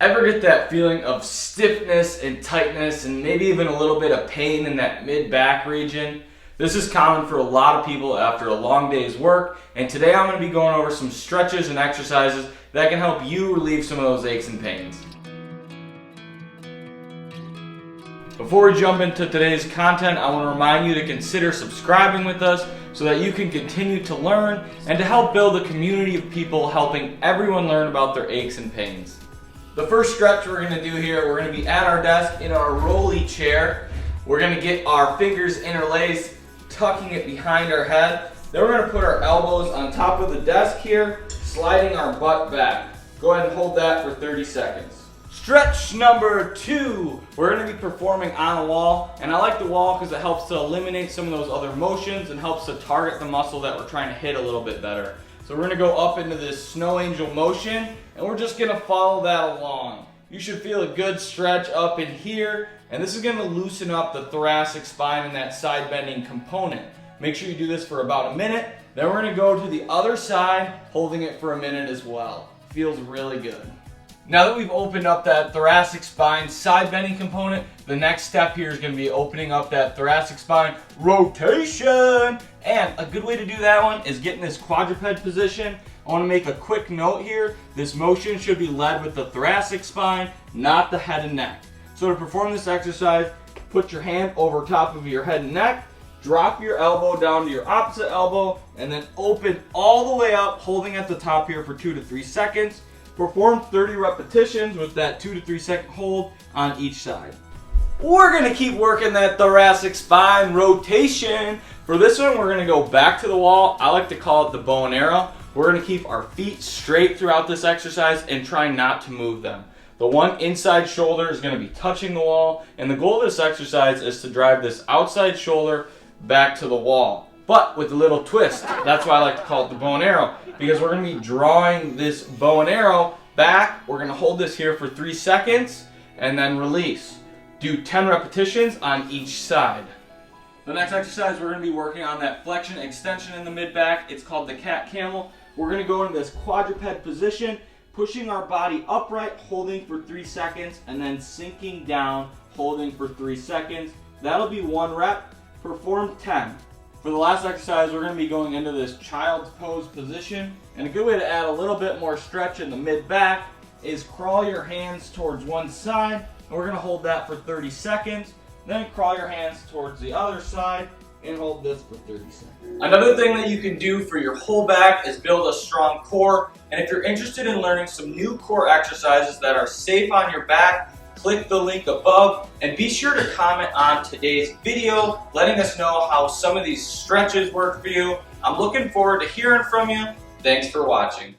Ever get that feeling of stiffness and tightness and maybe even a little bit of pain in that mid-back region? This is common for a lot of people after a long day's work, and today I'm going to be going over some stretches and exercises that can help you relieve some of those aches and pains. Before we jump into today's content, I want to remind you to consider subscribing with us so that you can continue to learn and to help build a community of people helping everyone learn about their aches and pains. The first stretch we're going to do here, we're going to be at our desk in our rolly chair. We're going to get our fingers interlaced, tucking it behind our head. Then we're going to put our elbows on top of the desk here, sliding our butt back. Go ahead and hold that for 30 seconds. Stretch number 2, we're going to be performing on a wall, and I like the wall because it helps to eliminate some of those other motions and helps to target the muscle that we're trying to hit a little bit better. So we're going to go up into this snow angel motion, and we're just going to follow that along. You should feel a good stretch up in here, and this is going to loosen up the thoracic spine and that side bending component. Make sure you do this for about a minute, then we're going to go to the other side, holding it for a minute as well. Feels really good. Now that we've opened up that thoracic spine side bending component, the next step here is going to be opening up that thoracic spine rotation. And a good way to do that one is get in this quadruped position. I want to make a quick note here. This motion should be led with the thoracic spine, not the head and neck. So to perform this exercise, put your hand over top of your head and neck, drop your elbow down to your opposite elbow, and then open all the way up, holding at the top here for 2 to 3 seconds. Perform 30 repetitions with that 2 to 3 second hold on each side. We're going to keep working that thoracic spine rotation. For this one, we're going to go back to the wall. I like to call it the bow and arrow. We're going to keep our feet straight throughout this exercise and try not to move them. The one inside shoulder is going to be touching the wall, and the goal of this exercise is to drive this outside shoulder back to the wall, but with a little twist. That's why I like to call it the bow and arrow, because we're going to be drawing this bow and arrow back. We're going to hold this here for 3 seconds and then release. Do 10 repetitions on each side. The next exercise, we're going to be working on that flexion extension in the mid-back. It's called the cat-camel. We're going to go into this quadruped position, pushing our body upright, holding for 3 seconds, and then sinking down, holding for 3 seconds. That'll be 1 rep. Perform 10. For the last exercise, we're going to be going into this child's pose position. And a good way to add a little bit more stretch in the mid-back is crawl your hands towards one side. And we're going to hold that for 30 seconds. Then crawl your hands towards the other side and hold this for 30 seconds. Another thing that you can do for your whole back is build a strong core. And if you're interested in learning some new core exercises that are safe on your back, click the link above and be sure to comment on today's video, letting us know how some of these stretches work for you. I'm looking forward to hearing from you. Thanks for watching.